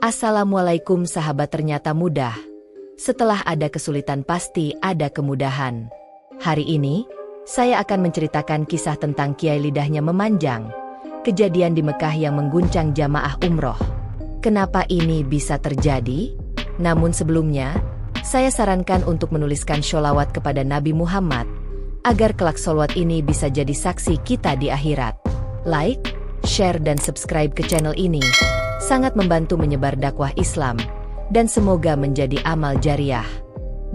Assalamualaikum sahabat, ternyata mudah. Setelah ada kesulitan pasti ada kemudahan. Hari ini, saya akan menceritakan kisah tentang Kiai lidahnya memanjang. Kejadian di Mekah yang mengguncang jamaah umroh. Kenapa ini bisa terjadi? Namun sebelumnya, saya sarankan untuk menuliskan sholawat kepada Nabi Muhammad, agar kelak sholawat ini bisa jadi saksi kita di akhirat. Like, share dan subscribe ke channel ini sangat membantu menyebar dakwah Islam, dan semoga menjadi amal jariah.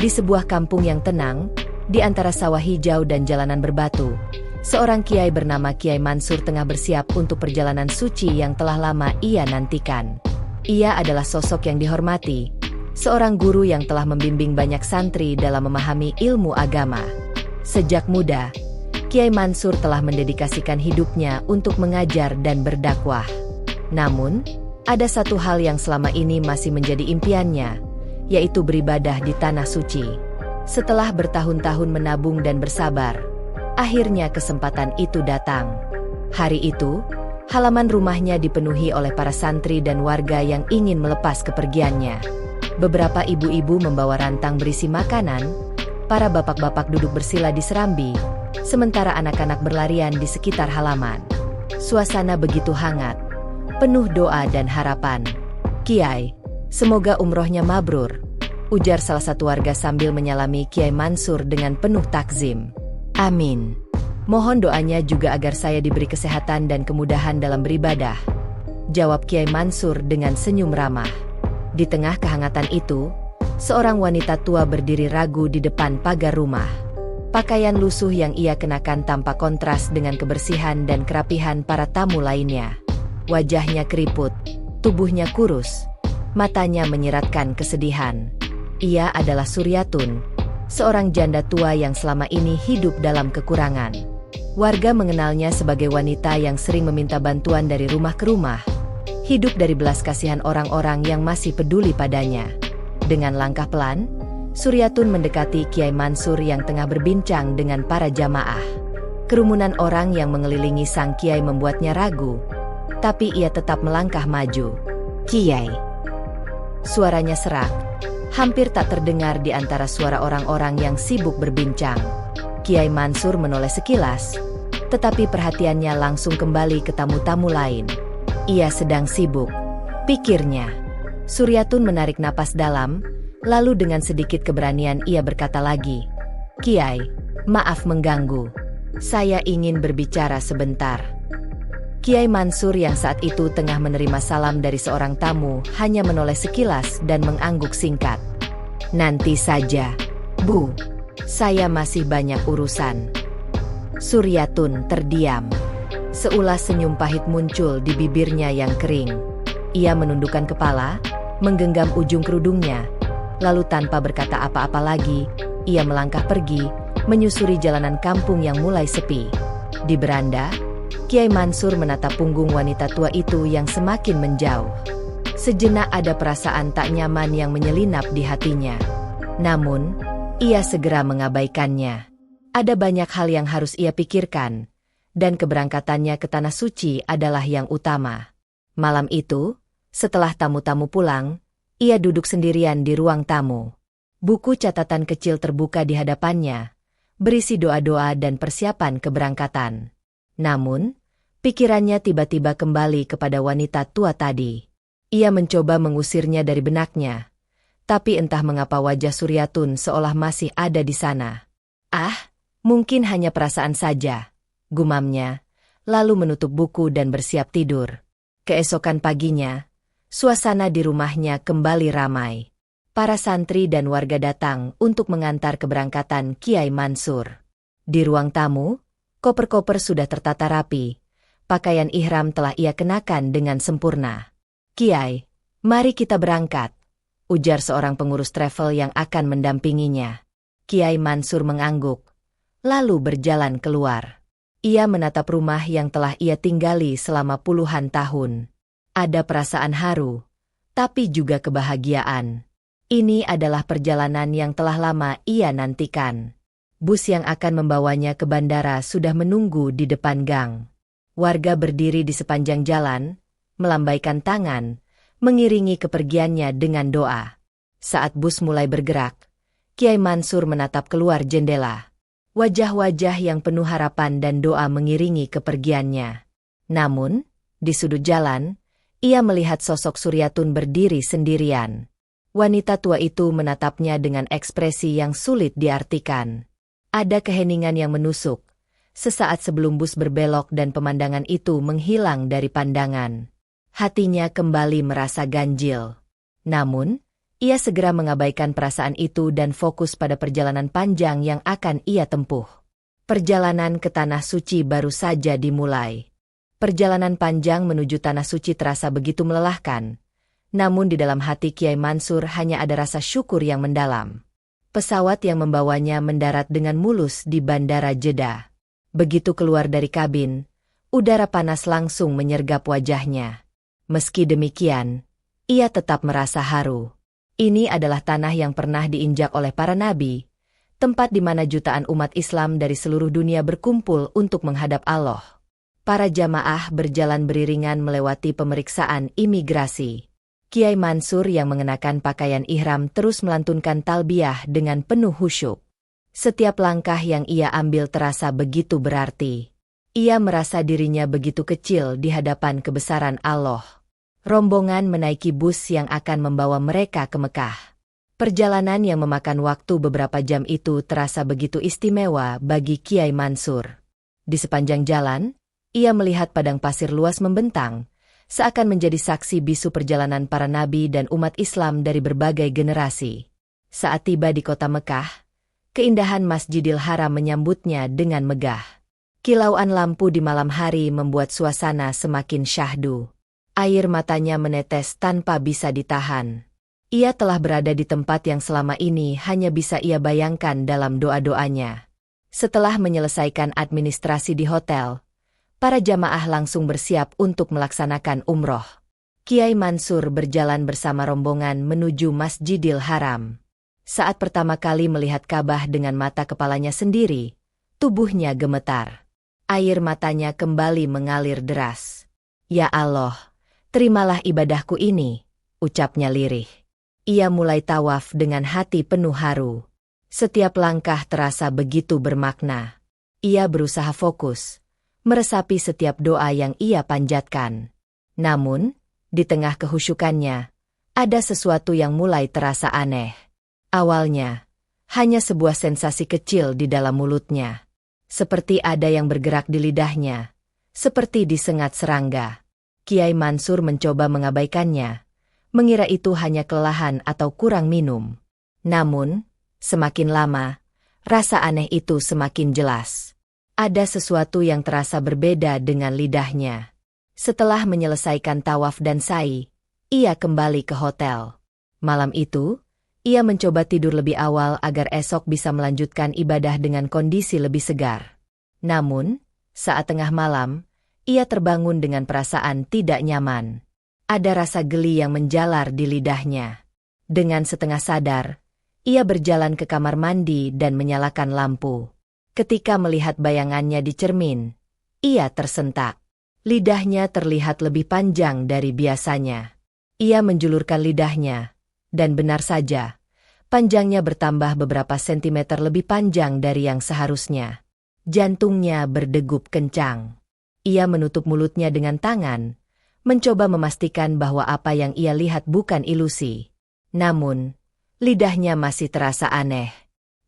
Di sebuah kampung yang tenang, di antara sawah hijau dan jalanan berbatu, seorang kiai bernama Kiai Mansur tengah bersiap untuk perjalanan suci yang telah lama ia nantikan. Ia adalah sosok yang dihormati, seorang guru yang telah membimbing banyak santri dalam memahami ilmu agama. Sejak muda, Kiai Mansur telah mendedikasikan hidupnya untuk mengajar dan berdakwah. Namun, ada satu hal yang selama ini masih menjadi impiannya, yaitu beribadah di tanah suci. Setelah bertahun-tahun menabung dan bersabar, akhirnya kesempatan itu datang. Hari itu, halaman rumahnya dipenuhi oleh para santri dan warga yang ingin melepas kepergiannya. Beberapa ibu-ibu membawa rantang berisi makanan, para bapak-bapak duduk bersila di serambi, sementara anak-anak berlarian di sekitar halaman. Suasana begitu hangat, penuh doa dan harapan. "Kiai, semoga umrohnya mabrur," ujar salah satu warga sambil menyalami Kiai Mansur dengan penuh takzim. "Amin. Mohon doanya juga agar saya diberi kesehatan dan kemudahan dalam beribadah," jawab Kiai Mansur dengan senyum ramah. Di tengah kehangatan itu, seorang wanita tua berdiri ragu di depan pagar rumah. Pakaian lusuh yang ia kenakan tampak kontras dengan kebersihan dan kerapihan para tamu lainnya. Wajahnya keriput, tubuhnya kurus, matanya menyiratkan kesedihan. Ia adalah Suryatun, seorang janda tua yang selama ini hidup dalam kekurangan. Warga mengenalnya sebagai wanita yang sering meminta bantuan dari rumah ke rumah, hidup dari belas kasihan orang-orang yang masih peduli padanya. Dengan langkah pelan, Suryatun mendekati Kiai Mansur yang tengah berbincang dengan para jamaah. Kerumunan orang yang mengelilingi sang Kiai membuatnya ragu, tapi ia tetap melangkah maju. "Kiai," suaranya serak, hampir tak terdengar di antara suara orang-orang yang sibuk berbincang. Kiai Mansur menoleh sekilas, tetapi perhatiannya langsung kembali ke tamu-tamu lain. Ia sedang sibuk, pikirnya. Suryatun menarik napas dalam, lalu dengan sedikit keberanian ia berkata lagi, "Kiai, maaf mengganggu. Saya ingin berbicara sebentar." Kiai Mansur yang saat itu tengah menerima salam dari seorang tamu hanya menoleh sekilas dan mengangguk singkat. "Nanti saja, Bu. Saya masih banyak urusan." Suryatun terdiam. Seulas senyum pahit muncul di bibirnya yang kering. Ia menundukkan kepala, menggenggam ujung kerudungnya, lalu tanpa berkata apa-apa lagi, ia melangkah pergi, menyusuri jalanan kampung yang mulai sepi. Di beranda, Kiai Mansur menatap punggung wanita tua itu yang semakin menjauh. Sejenak ada perasaan tak nyaman yang menyelinap di hatinya. Namun, ia segera mengabaikannya. Ada banyak hal yang harus ia pikirkan, dan keberangkatannya ke Tanah Suci adalah yang utama. Malam itu, setelah tamu-tamu pulang, ia duduk sendirian di ruang tamu. Buku catatan kecil terbuka di hadapannya, berisi doa-doa dan persiapan keberangkatan. Namun, pikirannya tiba-tiba kembali kepada wanita tua tadi. Ia mencoba mengusirnya dari benaknya, tapi entah mengapa wajah Suryatun seolah masih ada di sana. "Ah, mungkin hanya perasaan saja," gumamnya, lalu menutup buku dan bersiap tidur. Keesokan paginya, suasana di rumahnya kembali ramai. Para santri dan warga datang untuk mengantar keberangkatan Kiai Mansur. Di ruang tamu, koper-koper sudah tertata rapi, pakaian ihram telah ia kenakan dengan sempurna. "Kiai, mari kita berangkat," ujar seorang pengurus travel yang akan mendampinginya. Kiai Mansur mengangguk, lalu berjalan keluar. Ia menatap rumah yang telah ia tinggali selama puluhan tahun. Ada perasaan haru, tapi juga kebahagiaan. Ini adalah perjalanan yang telah lama ia nantikan. Bus yang akan membawanya ke bandara sudah menunggu di depan gang. Warga berdiri di sepanjang jalan, melambaikan tangan, mengiringi kepergiannya dengan doa. Saat bus mulai bergerak, Kiai Mansur menatap keluar jendela. Wajah-wajah yang penuh harapan dan doa mengiringi kepergiannya. Namun, di sudut jalan, ia melihat sosok Suryatun berdiri sendirian. Wanita tua itu menatapnya dengan ekspresi yang sulit diartikan. Ada keheningan yang menusuk, sesaat sebelum bus berbelok dan pemandangan itu menghilang dari pandangan. Hatinya kembali merasa ganjil. Namun, ia segera mengabaikan perasaan itu dan fokus pada perjalanan panjang yang akan ia tempuh. Perjalanan ke Tanah Suci baru saja dimulai. Perjalanan panjang menuju Tanah Suci terasa begitu melelahkan. Namun di dalam hati Kiai Mansur hanya ada rasa syukur yang mendalam. Pesawat yang membawanya mendarat dengan mulus di Bandara Jeddah. Begitu keluar dari kabin, udara panas langsung menyergap wajahnya. Meski demikian, ia tetap merasa haru. Ini adalah tanah yang pernah diinjak oleh para nabi, tempat di mana jutaan umat Islam dari seluruh dunia berkumpul untuk menghadap Allah. Para jamaah berjalan beriringan melewati pemeriksaan imigrasi. Kiai Mansur yang mengenakan pakaian ihram terus melantunkan talbiyah dengan penuh khusyuk. Setiap langkah yang ia ambil terasa begitu berarti. Ia merasa dirinya begitu kecil di hadapan kebesaran Allah. Rombongan menaiki bus yang akan membawa mereka ke Mekah. Perjalanan yang memakan waktu beberapa jam itu terasa begitu istimewa bagi Kiai Mansur. Di sepanjang jalan, ia melihat padang pasir luas membentang, seakan menjadi saksi bisu perjalanan para nabi dan umat Islam dari berbagai generasi. Saat tiba di kota Mekah, keindahan Masjidil Haram menyambutnya dengan megah. Kilauan lampu di malam hari membuat suasana semakin syahdu. Air matanya menetes tanpa bisa ditahan. Ia telah berada di tempat yang selama ini hanya bisa ia bayangkan dalam doa-doanya. Setelah menyelesaikan administrasi di hotel, para jamaah langsung bersiap untuk melaksanakan umroh. Kiai Mansur berjalan bersama rombongan menuju Masjidil Haram. Saat pertama kali melihat Ka'bah dengan mata kepalanya sendiri, tubuhnya gemetar. Air matanya kembali mengalir deras. Ya Allah, terimalah ibadahku ini, ucapnya lirih. Ia mulai tawaf dengan hati penuh haru. Setiap langkah terasa begitu bermakna. Ia berusaha fokus, meresapi setiap doa yang ia panjatkan. Namun, di tengah kehusyukannya, ada sesuatu yang mulai terasa aneh. Awalnya, hanya sebuah sensasi kecil di dalam mulutnya. Seperti ada yang bergerak di lidahnya, seperti disengat serangga. Kiai Mansur mencoba mengabaikannya, mengira itu hanya kelelahan atau kurang minum. Namun, semakin lama, rasa aneh itu semakin jelas. Ada sesuatu yang terasa berbeda dengan lidahnya. Setelah menyelesaikan tawaf dan sa'i, ia kembali ke hotel. Malam itu, ia mencoba tidur lebih awal agar esok bisa melanjutkan ibadah dengan kondisi lebih segar. Namun, saat tengah malam, ia terbangun dengan perasaan tidak nyaman. Ada rasa geli yang menjalar di lidahnya. Dengan setengah sadar, ia berjalan ke kamar mandi dan menyalakan lampu. Ketika melihat bayangannya di cermin, ia tersentak. Lidahnya terlihat lebih panjang dari biasanya. Ia menjulurkan lidahnya, dan benar saja, panjangnya bertambah beberapa sentimeter lebih panjang dari yang seharusnya. Jantungnya berdegup kencang. Ia menutup mulutnya dengan tangan, mencoba memastikan bahwa apa yang ia lihat bukan ilusi. Namun, lidahnya masih terasa aneh.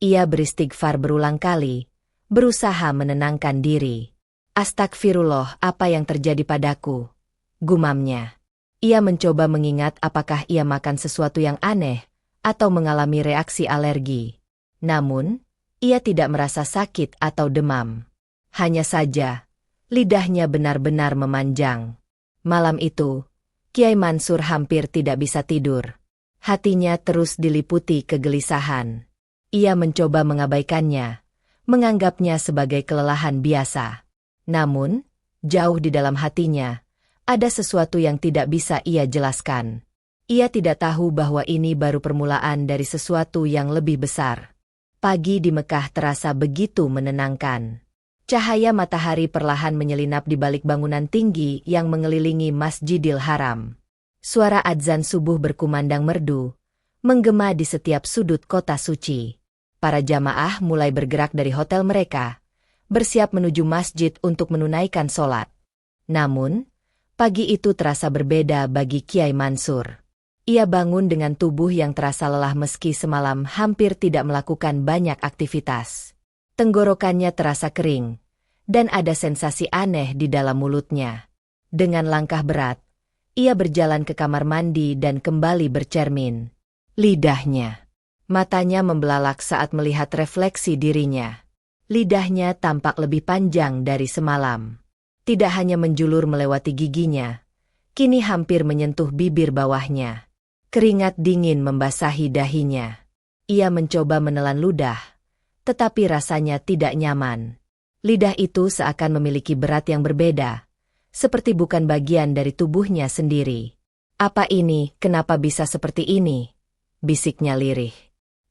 Ia beristighfar berulang kali, berusaha menenangkan diri. Astagfirullah, apa yang terjadi padaku? Gumamnya. Ia mencoba mengingat apakah ia makan sesuatu yang aneh, atau mengalami reaksi alergi. Namun, ia tidak merasa sakit atau demam. Hanya saja, lidahnya benar-benar memanjang. Malam itu, Kiai Mansur hampir tidak bisa tidur. Hatinya terus diliputi kegelisahan. Ia mencoba mengabaikannya, menganggapnya sebagai kelelahan biasa. Namun, jauh di dalam hatinya, ada sesuatu yang tidak bisa ia jelaskan. Ia tidak tahu bahwa ini baru permulaan dari sesuatu yang lebih besar. Pagi di Mekah terasa begitu menenangkan. Cahaya matahari perlahan menyelinap di balik bangunan tinggi yang mengelilingi Masjidil Haram. Suara adzan subuh berkumandang merdu, menggema di setiap sudut kota suci. Para jamaah mulai bergerak dari hotel mereka, bersiap menuju masjid untuk menunaikan sholat. Namun, pagi itu terasa berbeda bagi Kiai Mansur. Ia bangun dengan tubuh yang terasa lelah meski semalam hampir tidak melakukan banyak aktivitas. Tenggorokannya terasa kering, dan ada sensasi aneh di dalam mulutnya. Dengan langkah berat, ia berjalan ke kamar mandi dan kembali bercermin. Lidahnya. Matanya membelalak saat melihat refleksi dirinya. Lidahnya tampak lebih panjang dari semalam. Tidak hanya menjulur melewati giginya, kini hampir menyentuh bibir bawahnya. Keringat dingin membasahi dahinya. Ia mencoba menelan ludah, tetapi rasanya tidak nyaman. Lidah itu seakan memiliki berat yang berbeda, seperti bukan bagian dari tubuhnya sendiri. "Apa ini? Kenapa bisa seperti ini?" bisiknya lirih.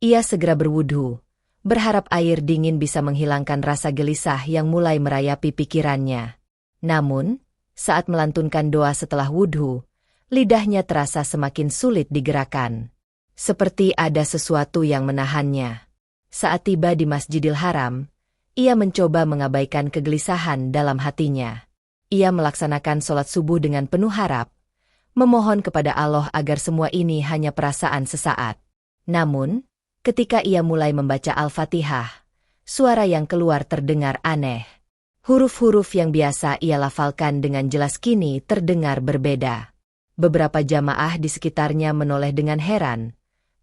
Ia segera berwudu, berharap air dingin bisa menghilangkan rasa gelisah yang mulai merayapi pikirannya. Namun, saat melantunkan doa setelah wudhu, lidahnya terasa semakin sulit digerakkan. Seperti ada sesuatu yang menahannya. Saat tiba di Masjidil Haram, ia mencoba mengabaikan kegelisahan dalam hatinya. Ia melaksanakan sholat subuh dengan penuh harap, memohon kepada Allah agar semua ini hanya perasaan sesaat. Namun, ketika ia mulai membaca Al-Fatihah, suara yang keluar terdengar aneh. Huruf-huruf yang biasa ia lafalkan dengan jelas kini terdengar berbeda. Beberapa jamaah di sekitarnya menoleh dengan heran,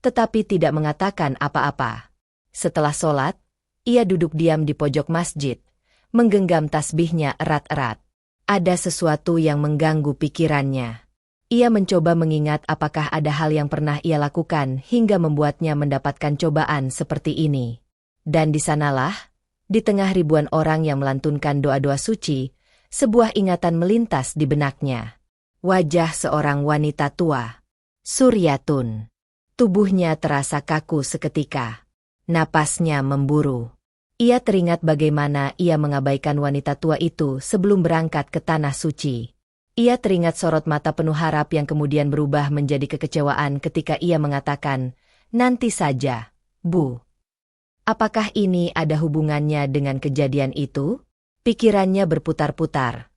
tetapi tidak mengatakan apa-apa. Setelah sholat, ia duduk diam di pojok masjid, menggenggam tasbihnya erat-erat. Ada sesuatu yang mengganggu pikirannya. Ia mencoba mengingat apakah ada hal yang pernah ia lakukan hingga membuatnya mendapatkan cobaan seperti ini. Dan di sanalah, di tengah ribuan orang yang melantunkan doa-doa suci, sebuah ingatan melintas di benaknya. Wajah seorang wanita tua. Suryatun. Tubuhnya terasa kaku seketika. Napasnya memburu. Ia teringat bagaimana ia mengabaikan wanita tua itu sebelum berangkat ke tanah suci. Ia teringat sorot mata penuh harap yang kemudian berubah menjadi kekecewaan ketika ia mengatakan, "Nanti saja, Bu." Apakah ini ada hubungannya dengan kejadian itu? Pikirannya berputar-putar.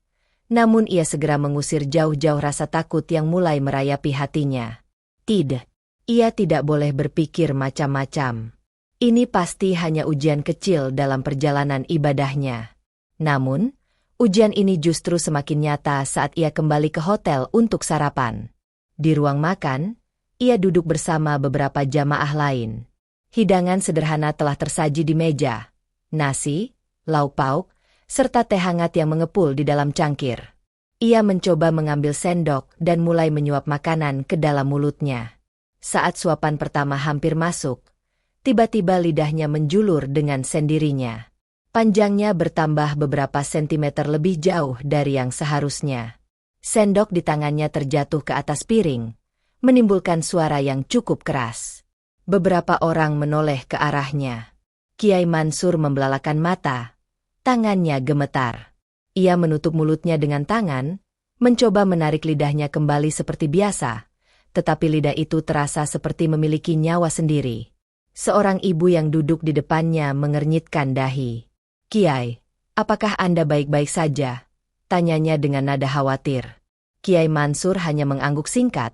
Namun ia segera mengusir jauh-jauh rasa takut yang mulai merayapi hatinya. Tidak. Ia tidak boleh berpikir macam-macam. Ini pasti hanya ujian kecil dalam perjalanan ibadahnya. Namun, ujian ini justru semakin nyata saat ia kembali ke hotel untuk sarapan. Di ruang makan, ia duduk bersama beberapa jamaah lain. Hidangan sederhana telah tersaji di meja. Nasi, lauk pauk, serta teh hangat yang mengepul di dalam cangkir. Ia mencoba mengambil sendok dan mulai menyuap makanan ke dalam mulutnya. Saat suapan pertama hampir masuk, tiba-tiba lidahnya menjulur dengan sendirinya. Panjangnya bertambah beberapa sentimeter lebih jauh dari yang seharusnya. Sendok di tangannya terjatuh ke atas piring, menimbulkan suara yang cukup keras. Beberapa orang menoleh ke arahnya. Kiai Mansur membelalakan mata, tangannya gemetar. Ia menutup mulutnya dengan tangan, mencoba menarik lidahnya kembali seperti biasa, tetapi lidah itu terasa seperti memiliki nyawa sendiri. Seorang ibu yang duduk di depannya mengernyitkan dahi. "Kiai, apakah Anda baik-baik saja?" tanyanya dengan nada khawatir. Kiai Mansur hanya mengangguk singkat,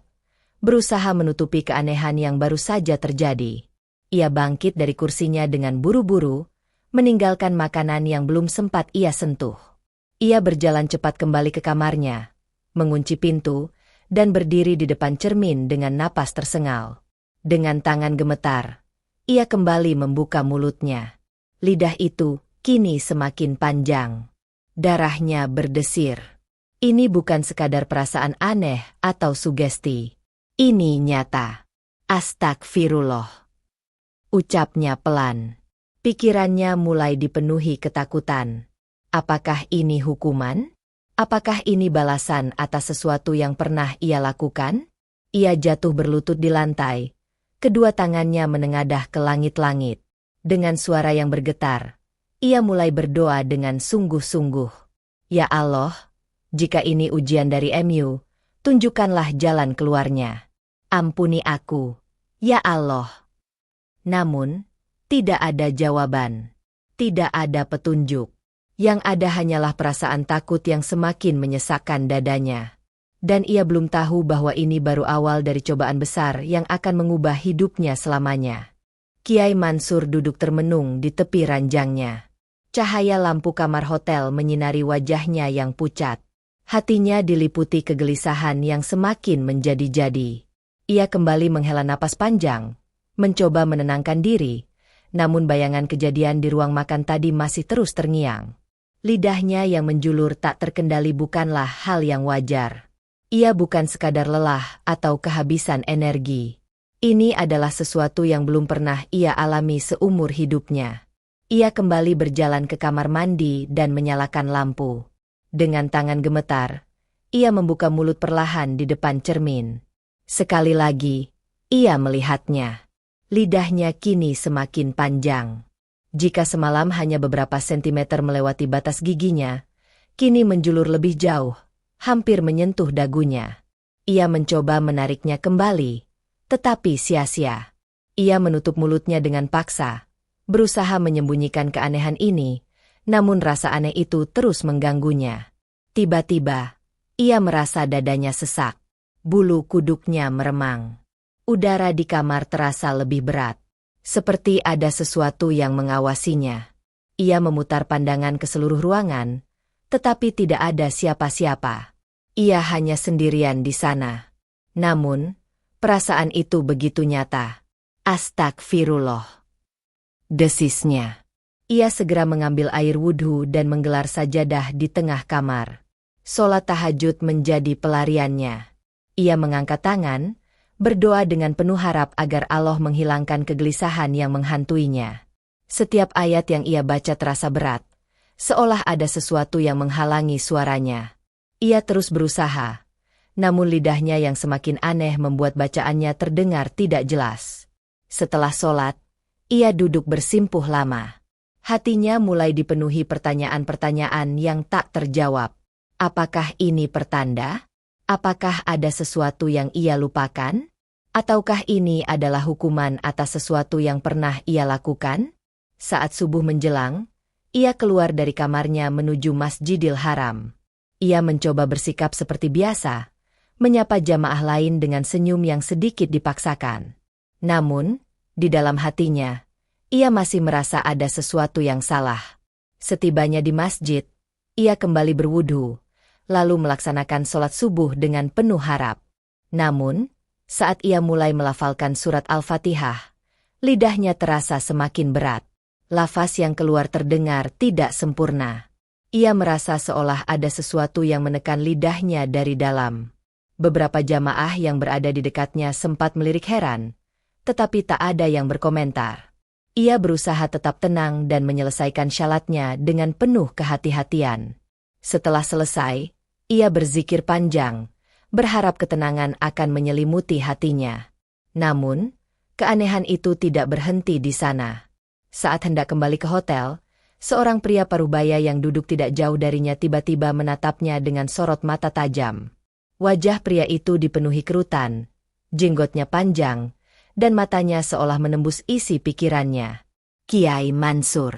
berusaha menutupi keanehan yang baru saja terjadi. Ia bangkit dari kursinya dengan buru-buru, meninggalkan makanan yang belum sempat ia sentuh. Ia berjalan cepat kembali ke kamarnya, mengunci pintu, dan berdiri di depan cermin dengan napas tersengal. Dengan tangan gemetar, ia kembali membuka mulutnya. Lidah itu kini semakin panjang. Darahnya berdesir. Ini bukan sekadar perasaan aneh atau sugesti. Ini nyata. Astagfirullah. Ucapnya pelan. Pikirannya mulai dipenuhi ketakutan. Apakah ini hukuman? Apakah ini balasan atas sesuatu yang pernah ia lakukan? Ia jatuh berlutut di lantai. Kedua tangannya menengadah ke langit-langit. Dengan suara yang bergetar, ia mulai berdoa dengan sungguh-sungguh. "Ya Allah, jika ini ujian dari MU, tunjukkanlah jalan keluarnya. Ampuni aku, ya Allah. Namun, tidak ada jawaban. Tidak ada petunjuk. Yang ada hanyalah perasaan takut yang semakin menyesakkan dadanya. Dan ia belum tahu bahwa ini baru awal dari cobaan besar yang akan mengubah hidupnya selamanya. Kiai Mansur duduk termenung di tepi ranjangnya. Cahaya lampu kamar hotel menyinari wajahnya yang pucat. Hatinya diliputi kegelisahan yang semakin menjadi-jadi. Ia kembali menghela napas panjang, mencoba menenangkan diri, namun bayangan kejadian di ruang makan tadi masih terus terngiang. Lidahnya yang menjulur tak terkendali bukanlah hal yang wajar. Ia bukan sekadar lelah atau kehabisan energi. Ini adalah sesuatu yang belum pernah ia alami seumur hidupnya. Ia kembali berjalan ke kamar mandi dan menyalakan lampu. Dengan tangan gemetar, ia membuka mulut perlahan di depan cermin. Sekali lagi, ia melihatnya. Lidahnya kini semakin panjang. Jika semalam hanya beberapa sentimeter melewati batas giginya, kini menjulur lebih jauh, hampir menyentuh dagunya. Ia mencoba menariknya kembali, tetapi sia-sia. Ia menutup mulutnya dengan paksa, berusaha menyembunyikan keanehan ini, namun rasa aneh itu terus mengganggunya. Tiba-tiba, ia merasa dadanya sesak. Bulu kuduknya meremang. Udara di kamar terasa lebih berat. Seperti ada sesuatu yang mengawasinya. Ia memutar pandangan ke seluruh ruangan, tetapi tidak ada siapa-siapa. Ia hanya sendirian di sana. Namun, perasaan itu begitu nyata. Astagfirullah, desisnya. Ia segera mengambil air wudhu dan menggelar sajadah di tengah kamar. Sholat tahajud menjadi pelariannya. Ia mengangkat tangan, berdoa dengan penuh harap agar Allah menghilangkan kegelisahan yang menghantuinya. Setiap ayat yang ia baca terasa berat, seolah ada sesuatu yang menghalangi suaranya. Ia terus berusaha, namun lidahnya yang semakin aneh membuat bacaannya terdengar tidak jelas. Setelah sholat, ia duduk bersimpuh lama. Hatinya mulai dipenuhi pertanyaan-pertanyaan yang tak terjawab. Apakah ini pertanda? Apakah ada sesuatu yang ia lupakan? Ataukah ini adalah hukuman atas sesuatu yang pernah ia lakukan? Saat subuh menjelang, ia keluar dari kamarnya menuju Masjidil Haram. Ia mencoba bersikap seperti biasa, menyapa jamaah lain dengan senyum yang sedikit dipaksakan. Namun, di dalam hatinya, ia masih merasa ada sesuatu yang salah. Setibanya di masjid, ia kembali berwudu, lalu melaksanakan sholat subuh dengan penuh harap. Namun, saat ia mulai melafalkan surat Al-Fatihah, lidahnya terasa semakin berat. Lafaz yang keluar terdengar tidak sempurna. Ia merasa seolah ada sesuatu yang menekan lidahnya dari dalam. Beberapa jamaah yang berada di dekatnya sempat melirik heran, tetapi tak ada yang berkomentar. Ia berusaha tetap tenang dan menyelesaikan syalatnya dengan penuh kehati-hatian. Setelah selesai, ia berzikir panjang, berharap ketenangan akan menyelimuti hatinya. Namun, keanehan itu tidak berhenti di sana. Saat hendak kembali ke hotel, seorang pria parubaya yang duduk tidak jauh darinya tiba-tiba menatapnya dengan sorot mata tajam. Wajah pria itu dipenuhi kerutan, jenggotnya panjang, dan matanya seolah menembus isi pikirannya. Kiai Mansur.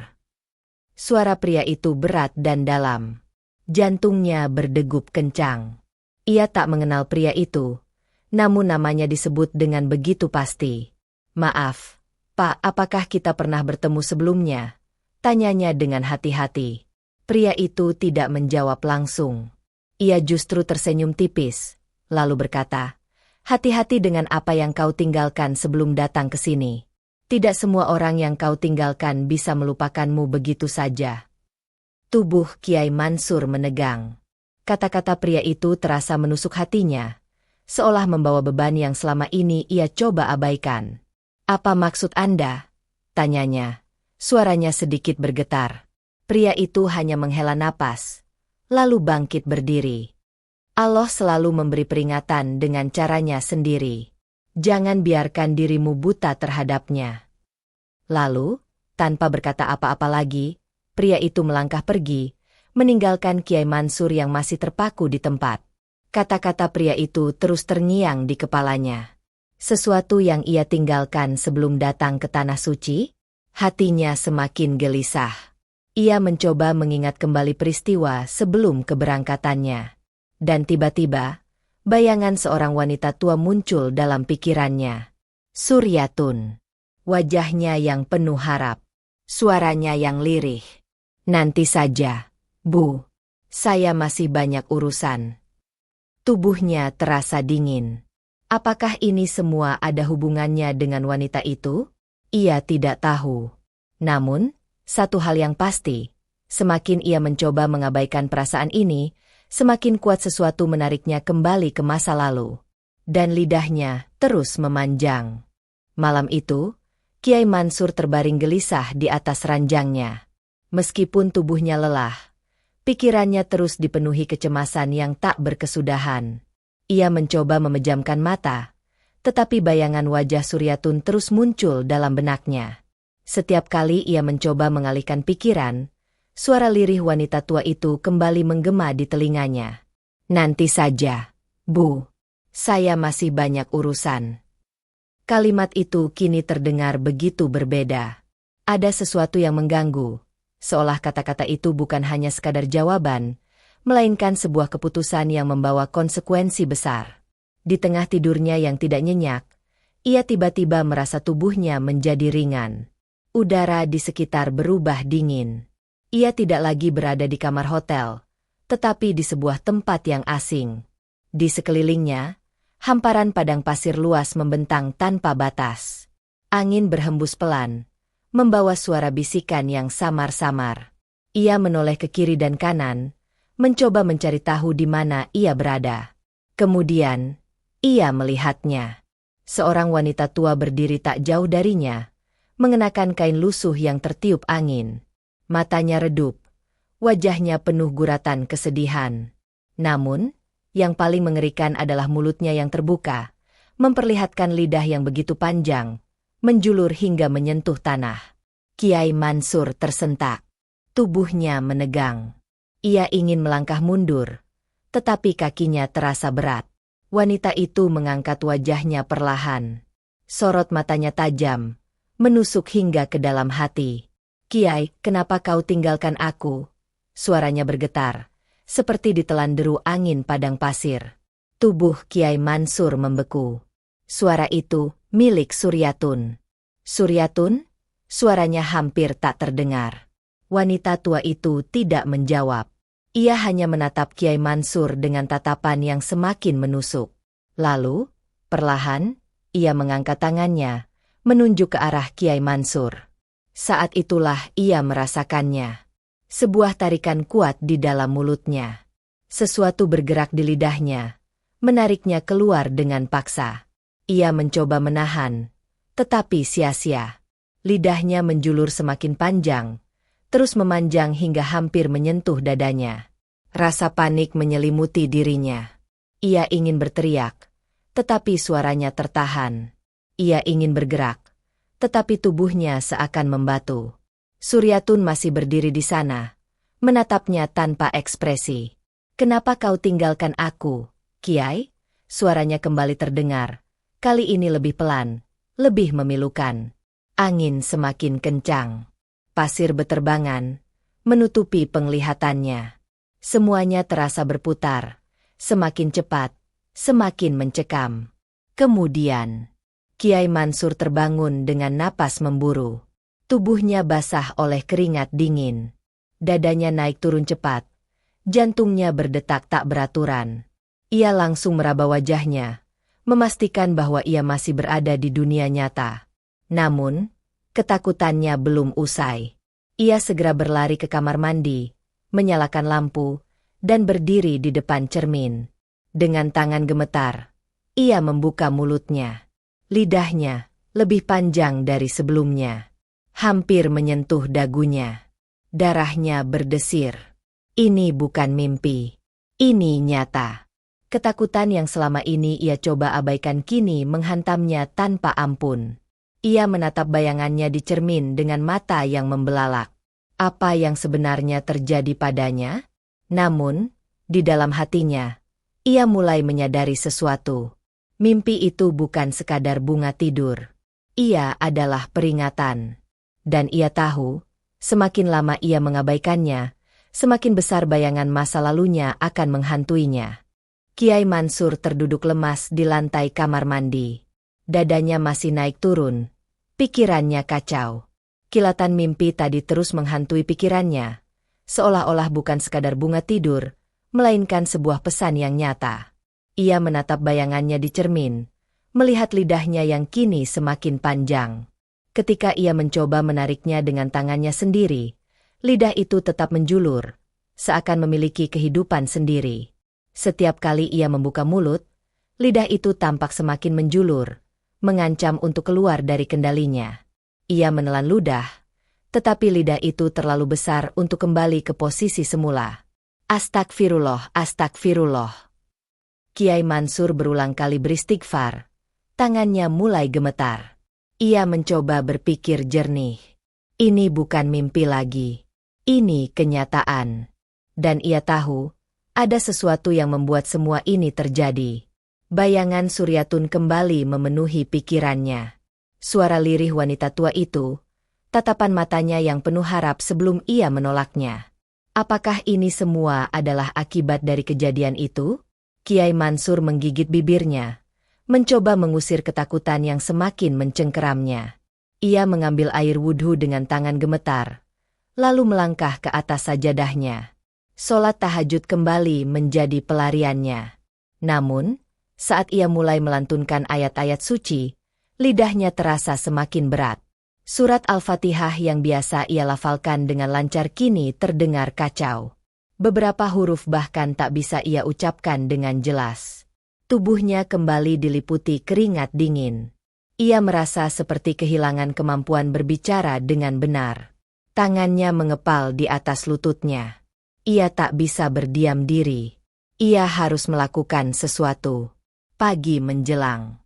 Suara pria itu berat dan dalam. Jantungnya berdegup kencang. Ia tak mengenal pria itu, namun namanya disebut dengan begitu pasti. Maaf, Pak, apakah kita pernah bertemu sebelumnya? Tanyanya dengan hati-hati. Pria itu tidak menjawab langsung. Ia justru tersenyum tipis, lalu berkata, "Hati-hati dengan apa yang kau tinggalkan sebelum datang ke sini. Tidak semua orang yang kau tinggalkan bisa melupakanmu begitu saja." Tubuh Kiai Mansur menegang. Kata-kata pria itu terasa menusuk hatinya, seolah membawa beban yang selama ini ia coba abaikan. "Apa maksud Anda?" tanyanya. Suaranya sedikit bergetar. Pria itu hanya menghela napas, lalu bangkit berdiri. Allah selalu memberi peringatan dengan caranya sendiri. Jangan biarkan dirimu buta terhadapnya. Lalu, tanpa berkata apa-apa lagi, pria itu melangkah pergi, meninggalkan Kiai Mansur yang masih terpaku di tempat. Kata-kata pria itu terus terngiang di kepalanya. Sesuatu yang ia tinggalkan sebelum datang ke tanah suci? Hatinya semakin gelisah. Ia mencoba mengingat kembali peristiwa sebelum keberangkatannya. Dan tiba-tiba, bayangan seorang wanita tua muncul dalam pikirannya. Suryatun. Wajahnya yang penuh harap. Suaranya yang lirih. Nanti saja, Bu. Saya masih banyak urusan. Tubuhnya terasa dingin. Apakah ini semua ada hubungannya dengan wanita itu? Ia tidak tahu. Namun, satu hal yang pasti, semakin ia mencoba mengabaikan perasaan ini, semakin kuat sesuatu menariknya kembali ke masa lalu. Dan lidahnya terus memanjang. Malam itu, Kiai Mansur terbaring gelisah di atas ranjangnya. Meskipun tubuhnya lelah, pikirannya terus dipenuhi kecemasan yang tak berkesudahan. Ia mencoba memejamkan mata, tetapi bayangan wajah Suryatun terus muncul dalam benaknya. Setiap kali ia mencoba mengalihkan pikiran, suara lirih wanita tua itu kembali menggema di telinganya. Nanti saja, Bu. Saya masih banyak urusan. Kalimat itu kini terdengar begitu berbeda. Ada sesuatu yang mengganggu, seolah kata-kata itu bukan hanya sekadar jawaban, melainkan sebuah keputusan yang membawa konsekuensi besar. Di tengah tidurnya yang tidak nyenyak, ia tiba-tiba merasa tubuhnya menjadi ringan. Udara di sekitar berubah dingin. Ia tidak lagi berada di kamar hotel, tetapi di sebuah tempat yang asing. Di sekelilingnya, hamparan padang pasir luas membentang tanpa batas. Angin berhembus pelan, membawa suara bisikan yang samar-samar. Ia menoleh ke kiri dan kanan, mencoba mencari tahu di mana ia berada. Kemudian, ia melihatnya. Seorang wanita tua berdiri tak jauh darinya, mengenakan kain lusuh yang tertiup angin. Matanya redup, wajahnya penuh guratan kesedihan. Namun, yang paling mengerikan adalah mulutnya yang terbuka, memperlihatkan lidah yang begitu panjang, menjulur hingga menyentuh tanah. Kiai Mansur tersentak. Tubuhnya menegang. Ia ingin melangkah mundur, tetapi kakinya terasa berat. Wanita itu mengangkat wajahnya perlahan. Sorot matanya tajam, menusuk hingga ke dalam hati. Kiai, kenapa kau tinggalkan aku? Suaranya bergetar, seperti ditelan deru angin padang pasir. Tubuh Kiai Mansur membeku. Suara itu milik Suryatun. Suryatun? Suaranya hampir tak terdengar. Wanita tua itu tidak menjawab. Ia hanya menatap Kiai Mansur dengan tatapan yang semakin menusuk. Lalu, perlahan, ia mengangkat tangannya, menunjuk ke arah Kiai Mansur. Saat itulah ia merasakannya. Sebuah tarikan kuat di dalam mulutnya. Sesuatu bergerak di lidahnya, menariknya keluar dengan paksa. Ia mencoba menahan, tetapi sia-sia. Lidahnya menjulur semakin panjang, terus memanjang hingga hampir menyentuh dadanya. Rasa panik menyelimuti dirinya. Ia ingin berteriak, tetapi suaranya tertahan. Ia ingin bergerak, tetapi tubuhnya seakan membatu. Suryatun masih berdiri di sana, menatapnya tanpa ekspresi. Kenapa kau tinggalkan aku, Kiai? Suaranya kembali terdengar, kali ini lebih pelan, lebih memilukan. Angin semakin kencang. Pasir beterbangan, menutupi penglihatannya. Semuanya terasa berputar, semakin cepat, semakin mencekam. Kemudian, Kiai Mansur terbangun dengan napas memburu. Tubuhnya basah oleh keringat dingin. Dadanya naik turun cepat. Jantungnya berdetak tak beraturan. Ia langsung meraba wajahnya, memastikan bahwa ia masih berada di dunia nyata. Namun, ketakutannya belum usai. Ia segera berlari ke kamar mandi, menyalakan lampu, dan berdiri di depan cermin. Dengan tangan gemetar, ia membuka mulutnya. Lidahnya lebih panjang dari sebelumnya, hampir menyentuh dagunya. Darahnya berdesir. Ini bukan mimpi. Ini nyata. Ketakutan yang selama ini ia coba abaikan kini menghantamnya tanpa ampun. Ia menatap bayangannya di cermin dengan mata yang membelalak. Apa yang sebenarnya terjadi padanya? Namun, di dalam hatinya, Ia mulai menyadari sesuatu. Mimpi itu bukan sekadar bunga tidur. Ia adalah peringatan. Dan ia tahu, semakin lama ia mengabaikannya, semakin besar bayangan masa lalunya akan menghantuinya. Kiai Mansur terduduk lemas di lantai kamar mandi. Dadanya masih naik turun. Pikirannya kacau. Kilatan mimpi tadi terus menghantui pikirannya. Seolah-olah bukan sekadar bunga tidur, melainkan sebuah pesan yang nyata. Ia menatap bayangannya di cermin, melihat lidahnya yang kini semakin panjang. Ketika ia mencoba menariknya dengan tangannya sendiri, lidah itu tetap menjulur, seakan memiliki kehidupan sendiri. Setiap kali ia membuka mulut, lidah itu tampak semakin menjulur, mengancam untuk keluar dari kendalinya. Ia menelan ludah, tetapi lidah itu terlalu besar untuk kembali ke posisi semula. Astagfirullah, astagfirullah. Kiai Mansur berulang kali beristighfar. Tangannya mulai gemetar. Ia mencoba berpikir jernih. Ini bukan mimpi lagi. Ini kenyataan. Dan ia tahu, ada sesuatu yang membuat semua ini terjadi. Bayangan Suryatun kembali memenuhi pikirannya. Suara lirih wanita tua itu, tatapan matanya yang penuh harap sebelum ia menolaknya. Apakah ini semua adalah akibat dari kejadian itu? Kiai Mansur menggigit bibirnya, mencoba mengusir ketakutan yang semakin mencengkeramnya. Ia mengambil air wudhu dengan tangan gemetar, lalu melangkah ke atas sajadahnya. Sholat tahajud kembali menjadi pelariannya. Namun, saat ia mulai melantunkan ayat-ayat suci, lidahnya terasa semakin berat. Surat Al-Fatihah yang biasa ia lafalkan dengan lancar kini terdengar kacau. Beberapa huruf bahkan tak bisa ia ucapkan dengan jelas. Tubuhnya kembali diliputi keringat dingin. Ia merasa seperti kehilangan kemampuan berbicara dengan benar. Tangannya mengepal di atas lututnya. Ia tak bisa berdiam diri. Ia harus melakukan sesuatu. Pagi menjelang.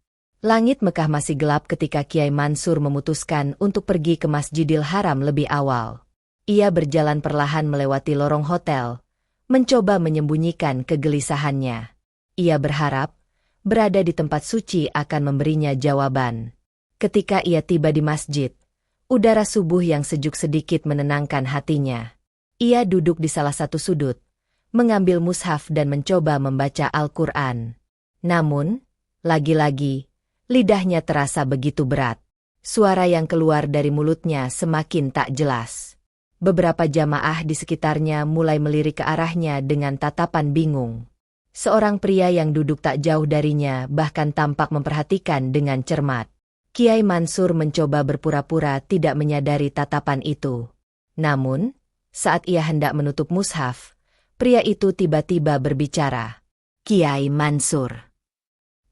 Langit Mekah masih gelap ketika Kiai Mansur memutuskan untuk pergi ke Masjidil Haram lebih awal. Ia berjalan perlahan melewati lorong hotel, mencoba menyembunyikan kegelisahannya. Ia berharap, berada di tempat suci akan memberinya jawaban. Ketika ia tiba di masjid, udara subuh yang sejuk sedikit menenangkan hatinya. Ia duduk di salah satu sudut, mengambil mushaf dan mencoba membaca Al-Quran. Namun, lagi-lagi, lidahnya terasa begitu berat. Suara yang keluar dari mulutnya semakin tak jelas. Beberapa jamaah di sekitarnya mulai melirik ke arahnya dengan tatapan bingung. Seorang pria yang duduk tak jauh darinya bahkan tampak memperhatikan dengan cermat. Kiai Mansur mencoba berpura-pura tidak menyadari tatapan itu. Namun, saat ia hendak menutup mushaf, pria itu tiba-tiba berbicara. Kiai Mansur.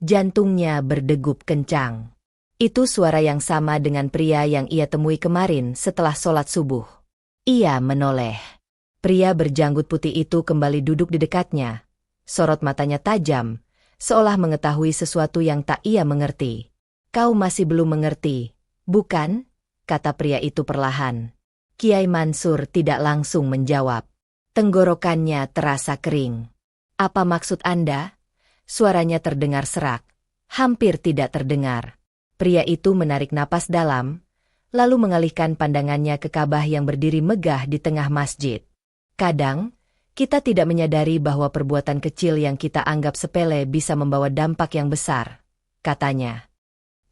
Jantungnya berdegup kencang. Itu suara yang sama dengan pria yang ia temui kemarin setelah sholat subuh. Ia menoleh. Pria berjanggut putih itu kembali duduk di dekatnya. Sorot matanya tajam, seolah mengetahui sesuatu yang tak ia mengerti. Kau masih belum mengerti, bukan? Kata pria itu perlahan. Kiai Mansur tidak langsung menjawab. Tenggorokannya terasa kering. Apa maksud Anda? Suaranya terdengar serak, hampir tidak terdengar. Pria itu menarik napas dalam, lalu mengalihkan pandangannya ke Ka'bah yang berdiri megah di tengah masjid. Kadang, kita tidak menyadari bahwa perbuatan kecil yang kita anggap sepele bisa membawa dampak yang besar, katanya.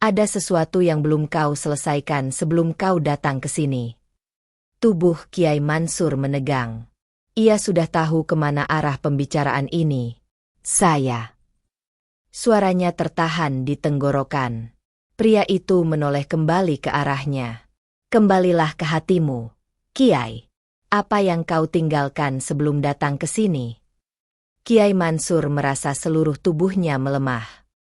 Ada sesuatu yang belum kau selesaikan sebelum kau datang ke sini. Tubuh Kiai Mansur menegang. Ia sudah tahu kemana arah pembicaraan ini. Saya. Suaranya tertahan di tenggorokan. Pria itu menoleh kembali ke arahnya. Kembalilah ke hatimu, Kiai. Apa yang kau tinggalkan sebelum datang ke sini? Kiai Mansur merasa seluruh tubuhnya melemah.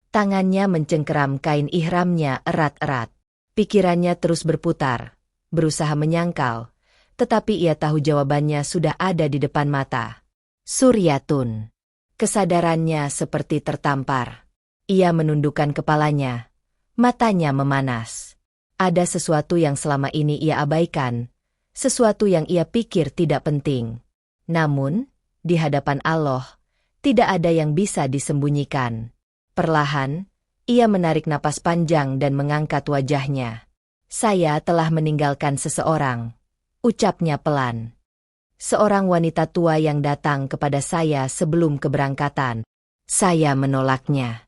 Tangannya mencengkeram kain ihramnya erat-erat. Pikirannya terus berputar, berusaha menyangkal, tetapi ia tahu jawabannya sudah ada di depan mata. Suryatun. Kesadarannya seperti tertampar. Ia menundukkan kepalanya. Matanya memanas. Ada sesuatu yang selama ini ia abaikan, sesuatu yang ia pikir tidak penting. Namun, di hadapan Allah, Tidak ada yang bisa disembunyikan. Perlahan, ia menarik napas panjang dan mengangkat wajahnya. Saya telah meninggalkan seseorang, ucapnya pelan. Seorang wanita tua yang datang kepada saya sebelum keberangkatan. Saya menolaknya.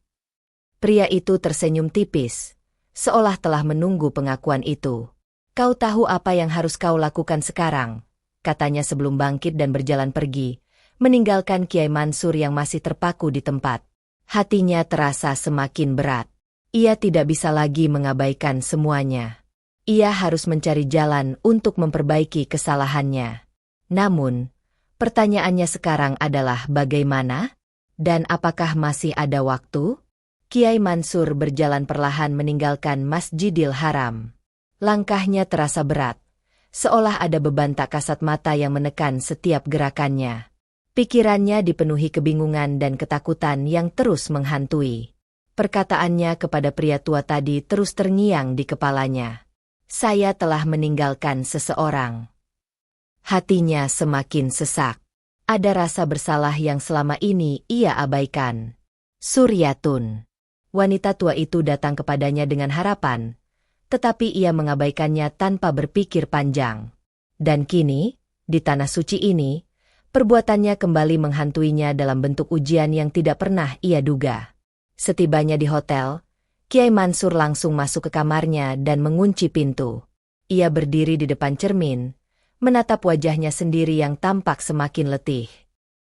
Pria itu tersenyum tipis, seolah telah menunggu pengakuan itu. Kau tahu apa yang harus kau lakukan sekarang, katanya sebelum bangkit dan berjalan pergi, meninggalkan Kiai Mansur yang masih terpaku di tempat. Hatinya terasa semakin berat. Ia tidak bisa lagi mengabaikan semuanya. Ia harus mencari jalan untuk memperbaiki kesalahannya. Namun, pertanyaannya sekarang adalah bagaimana? Dan apakah masih ada waktu? Kiai Mansur berjalan perlahan meninggalkan Masjidil Haram. Langkahnya terasa berat, seolah ada beban tak kasat mata yang menekan setiap gerakannya. Pikirannya dipenuhi kebingungan dan ketakutan yang terus menghantui. Perkataannya kepada pria tua tadi terus terngiang di kepalanya. Saya telah meninggalkan seseorang. Hatinya semakin sesak. Ada rasa bersalah yang selama ini ia abaikan. Suryatun. Wanita tua itu datang kepadanya dengan harapan, tetapi ia mengabaikannya tanpa berpikir panjang. Dan kini, di tanah suci ini, perbuatannya kembali menghantuinya dalam bentuk ujian yang tidak pernah ia duga. Setibanya di hotel, Kiai Mansur langsung masuk ke kamarnya dan mengunci pintu. Ia berdiri di depan cermin, menatap wajahnya sendiri yang tampak semakin letih.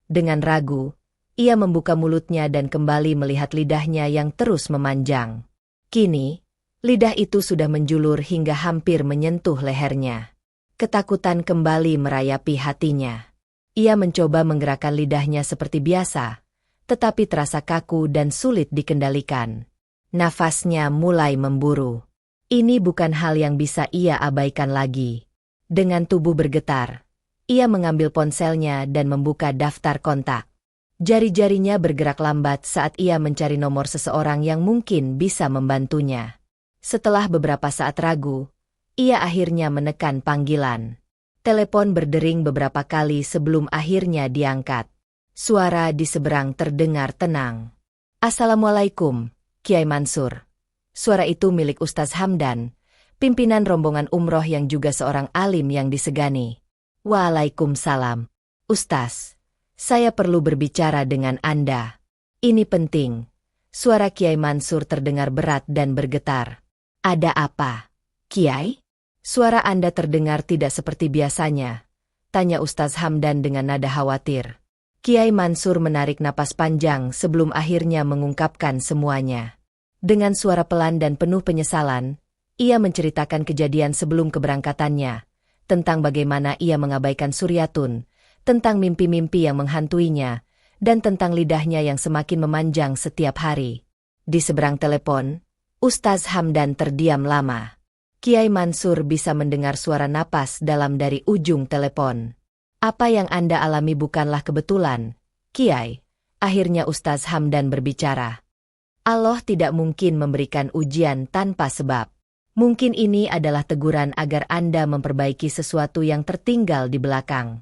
Dengan ragu, ia membuka mulutnya dan kembali melihat lidahnya yang terus memanjang. Kini, lidah itu sudah menjulur hingga hampir menyentuh lehernya. Ketakutan kembali merayapi hatinya. Ia mencoba menggerakkan lidahnya seperti biasa, tetapi terasa kaku dan sulit dikendalikan. Nafasnya mulai memburu. Ini bukan hal yang bisa ia abaikan lagi. Dengan tubuh bergetar, ia mengambil ponselnya dan membuka daftar kontak. Jari-jarinya bergerak lambat saat ia mencari nomor seseorang yang mungkin bisa membantunya. Setelah beberapa saat ragu, ia akhirnya menekan panggilan. Telepon berdering beberapa kali sebelum akhirnya diangkat. Suara di seberang terdengar tenang. Assalamualaikum, Kiai Mansur. Suara itu milik Ustaz Hamdan, pimpinan rombongan umroh yang juga seorang alim yang disegani. Waalaikumsalam. Ustaz, saya perlu berbicara dengan Anda. Ini penting. Suara Kiai Mansur terdengar berat dan bergetar. Ada apa, Kiai? Suara Anda terdengar tidak seperti biasanya, tanya Ustaz Hamdan dengan nada khawatir. Kiai Mansur menarik napas panjang sebelum akhirnya mengungkapkan semuanya. Dengan suara pelan dan penuh penyesalan, ia menceritakan kejadian sebelum keberangkatannya, tentang bagaimana ia mengabaikan Suryatun, tentang mimpi-mimpi yang menghantuinya, dan tentang lidahnya yang semakin memanjang setiap hari. Di seberang telepon, Ustaz Hamdan terdiam lama. Kiai Mansur bisa mendengar suara napas dalam dari ujung telepon. Apa yang Anda alami bukanlah kebetulan, Kiai. Akhirnya Ustaz Hamdan berbicara. Allah tidak mungkin memberikan ujian tanpa sebab. Mungkin ini adalah teguran agar Anda memperbaiki sesuatu yang tertinggal di belakang.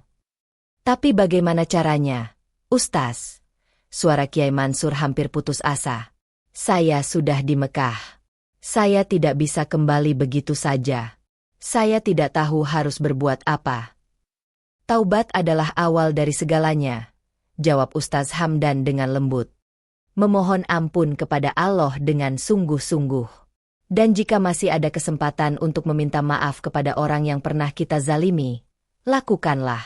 Tapi bagaimana caranya, Ustaz? Suara Kiai Mansur hampir putus asa. Saya sudah di Mekah. Saya tidak bisa kembali begitu saja. Saya tidak tahu harus berbuat apa. Taubat adalah awal dari segalanya, jawab Ustaz Hamdan dengan lembut. Memohon ampun kepada Allah dengan sungguh-sungguh. Dan jika masih ada kesempatan untuk meminta maaf kepada orang yang pernah kita zalimi, lakukanlah.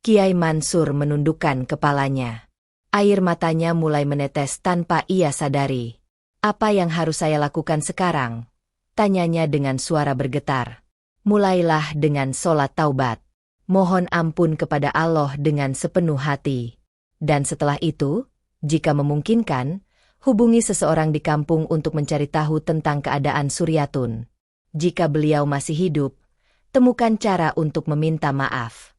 Kiai Mansur menundukkan kepalanya. Air matanya mulai menetes tanpa ia sadari. Apa yang harus saya lakukan sekarang? Tanyanya dengan suara bergetar. Mulailah dengan sholat taubat. Mohon ampun kepada Allah dengan sepenuh hati. Dan setelah itu, jika memungkinkan, hubungi seseorang di kampung untuk mencari tahu tentang keadaan Suryatun. Jika beliau masih hidup, temukan cara untuk meminta maaf.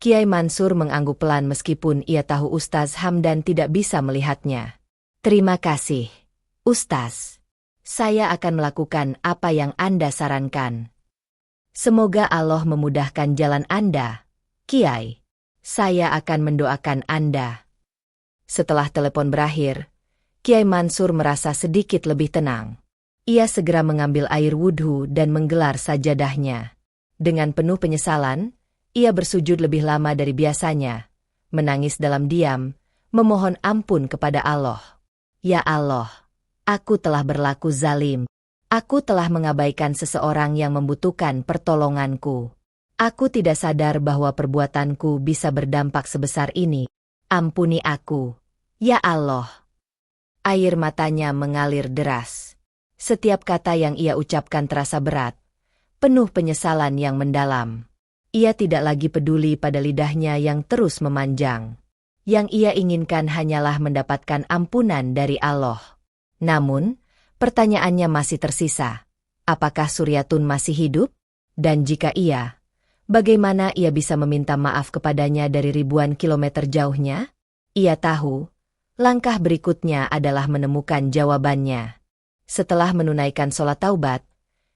Kiai Mansur mengangguk pelan meskipun ia tahu Ustaz Hamdan tidak bisa melihatnya. Terima kasih, Ustaz. Saya akan melakukan apa yang Anda sarankan. Semoga Allah memudahkan jalan Anda, Kiai. Saya akan mendoakan Anda. Setelah telepon berakhir, Kiai Mansur merasa sedikit lebih tenang. Ia segera mengambil air wudhu dan menggelar sajadahnya. Dengan penuh penyesalan, ia bersujud lebih lama dari biasanya, menangis dalam diam, memohon ampun kepada Allah. Ya Allah, aku telah berlaku zalim. Aku telah mengabaikan seseorang yang membutuhkan pertolonganku. Aku tidak sadar bahwa perbuatanku bisa berdampak sebesar ini. Ampuni aku, ya Allah. Air matanya mengalir deras. Setiap kata yang ia ucapkan terasa berat, penuh penyesalan yang mendalam. Ia tidak lagi peduli pada lidahnya yang terus memanjang. Yang ia inginkan hanyalah mendapatkan ampunan dari Allah. Namun, pertanyaannya masih tersisa. Apakah Suryatun masih hidup? Dan jika iya, bagaimana ia bisa meminta maaf kepadanya dari ribuan kilometer jauhnya? Ia tahu, langkah berikutnya adalah menemukan jawabannya. Setelah menunaikan sholat taubat,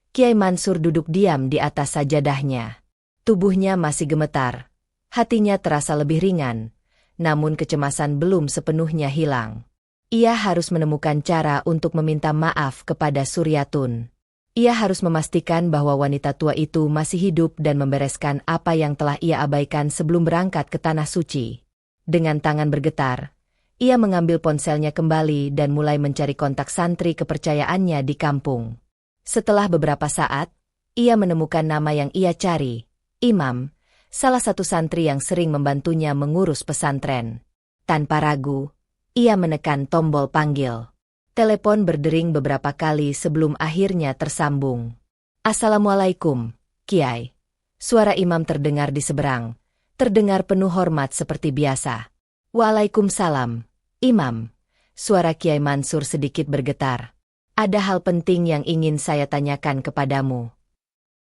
Kiai Mansur duduk diam di atas sajadahnya. Tubuhnya masih gemetar, hatinya terasa lebih ringan, namun kecemasan belum sepenuhnya hilang. Ia harus menemukan cara untuk meminta maaf kepada Suryatun. Ia harus memastikan bahwa wanita tua itu masih hidup dan membereskan apa yang telah ia abaikan sebelum berangkat ke Tanah Suci. Dengan tangan bergetar, ia mengambil ponselnya kembali dan mulai mencari kontak santri kepercayaannya di kampung. Setelah beberapa saat, ia menemukan nama yang ia cari, Imam, salah satu santri yang sering membantunya mengurus pesantren. Tanpa ragu, ia menekan tombol panggil. Telepon berdering beberapa kali sebelum akhirnya tersambung. Assalamualaikum, Kiai. Suara Imam terdengar di seberang, terdengar penuh hormat seperti biasa. Waalaikumsalam, Imam. Suara Kiai Mansur sedikit bergetar. Ada hal penting yang ingin saya tanyakan kepadamu.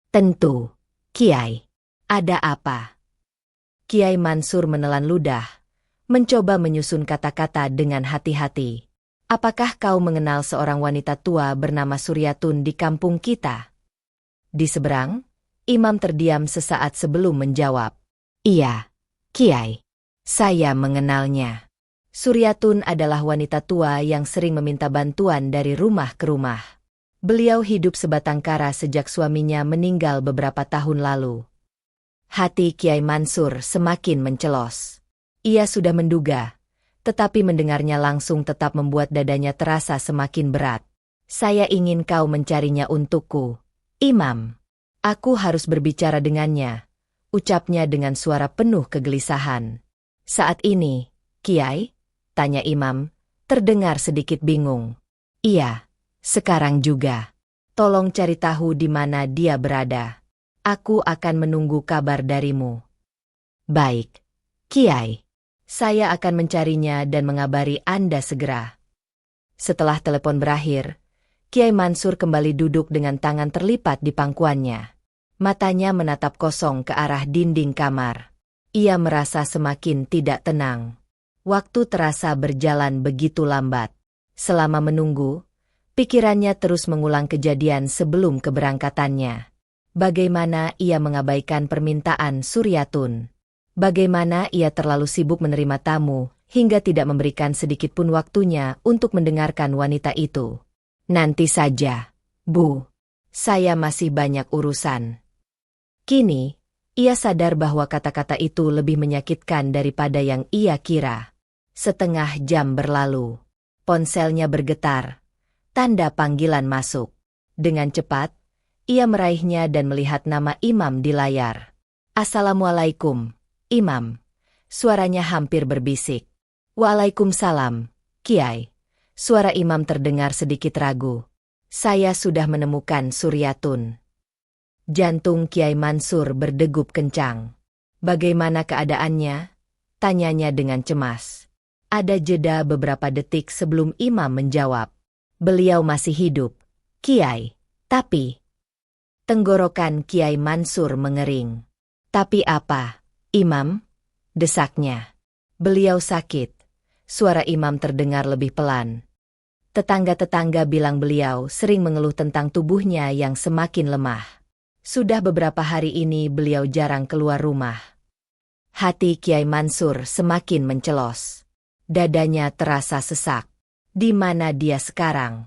Tentu, Kiai. Ada apa? Kiai Mansur menelan ludah, mencoba menyusun kata-kata dengan hati-hati. Apakah kau mengenal seorang wanita tua bernama Suryatun di kampung kita? Di seberang, Imam terdiam sesaat sebelum menjawab. Iya, Kiai. Saya mengenalnya. Suryatun adalah wanita tua yang sering meminta bantuan dari rumah ke rumah. Beliau hidup sebatang kara sejak suaminya meninggal beberapa tahun lalu. Hati Kiai Mansur semakin mencelos. Ia sudah menduga, tetapi mendengarnya langsung tetap membuat dadanya terasa semakin berat. Saya ingin kau mencarinya untukku, Imam. Aku harus berbicara dengannya, ucapnya dengan suara penuh kegelisahan. Saat ini, Kiai? Tanya Imam, terdengar sedikit bingung. Iya, sekarang juga. Tolong cari tahu di mana dia berada. Aku akan menunggu kabar darimu. Baik, Kiai. Saya akan mencarinya dan mengabari Anda segera. Setelah telepon berakhir, Kiai Mansur kembali duduk dengan tangan terlipat di pangkuannya. Matanya menatap kosong ke arah dinding kamar. Ia merasa semakin tidak tenang. Waktu terasa berjalan begitu lambat. Selama menunggu, pikirannya terus mengulang kejadian sebelum keberangkatannya. Bagaimana ia mengabaikan permintaan Suryatun. Bagaimana ia terlalu sibuk menerima tamu, hingga tidak memberikan sedikit pun waktunya untuk mendengarkan wanita itu. Nanti saja, Bu. Saya masih banyak urusan. Kini, ia sadar bahwa kata-kata itu lebih menyakitkan daripada yang ia kira. Setengah jam berlalu. Ponselnya bergetar. Tanda panggilan masuk. Dengan cepat, ia meraihnya dan melihat nama Imam di layar. Assalamualaikum, Imam. Suaranya hampir berbisik. Waalaikumsalam, Kiai. Suara Imam terdengar sedikit ragu. Saya sudah menemukan Suryatun. Jantung Kiai Mansur berdegup kencang. Bagaimana keadaannya? Tanyanya dengan cemas. Ada jeda beberapa detik sebelum Imam menjawab. Beliau masih hidup, Kiai. Tapi... Tenggorokan Kiai Mansur mengering. Tapi apa, Imam? Desaknya. Beliau sakit. Suara Imam terdengar lebih pelan. Tetangga-tetangga bilang beliau sering mengeluh tentang tubuhnya yang semakin lemah. Sudah beberapa hari ini beliau jarang keluar rumah. Hati Kiai Mansur semakin mencelos. Dadanya terasa sesak. Di mana dia sekarang?